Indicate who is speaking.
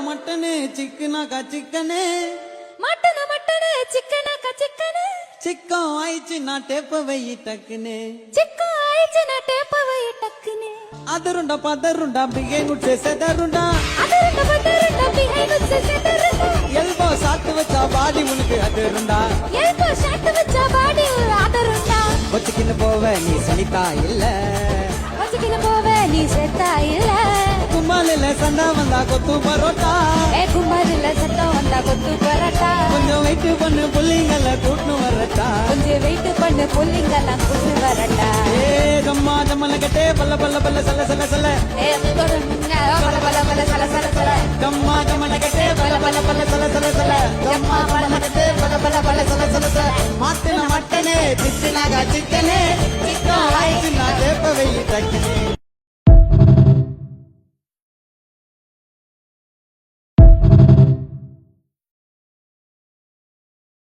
Speaker 1: mutton சிக்கனாக்கா chicken
Speaker 2: mutton சிக்கனாக்கா chicken
Speaker 1: சிக்கம் ஆயிடுச்சு நான் டேப்ப வை டக்குன்னு
Speaker 2: சிக்கம் ஆயிடுச்சு நான் டேப்ப வை டக்குன்னு
Speaker 1: அதருண்டா பதருண்டா பிகை நுட்சே செதருண்டா
Speaker 2: அதருண்டா பதருண்டா பிகை நுட்சே செதருண்டா
Speaker 1: எல்போ சாத்து வச்சா பாடி உனக்கு அதருண்டா
Speaker 2: எல்போ சாத்து வச்சா பாடி அதருண்டா
Speaker 1: வச்சுக்கின்னு போவ நீ சனிதா இல்ல
Speaker 2: வச்சுக்கின்னு போவ நீ செத்தா இல்ல
Speaker 1: கும்மாலில சண்டா வந்தா கொத்து பரோட்டா
Speaker 2: குமாரில சத்தம் வந்தா கொத்து பரோட்டா
Speaker 1: கொஞ்சம் வெயிட் பண்ணு புள்ளிங்கள கூட்டு வரட்டா
Speaker 2: கொஞ்சம் வெயிட் பண்ணு புள்ளிங்கெல்லாம் கூட்டு வரட்டா
Speaker 1: ஜம்மா ஜம்மல கட்டே பல்ல பல்ல பல்ல சல சல சல
Speaker 2: பல பல பல சல சல சல
Speaker 1: ஜம்மா ஜம்மல கட்டே பல்ல பல்ல பல்ல சல சல சல ஜம்மா பல்ல கட்டே பல்ல பல்ல பல்ல சல சல சல மாட்டுன மட்டனே சிக்கனாக சிக்கனே சிக்கன் ஆயிடுச்சு நான் கேப்ப வெயி டக்குனே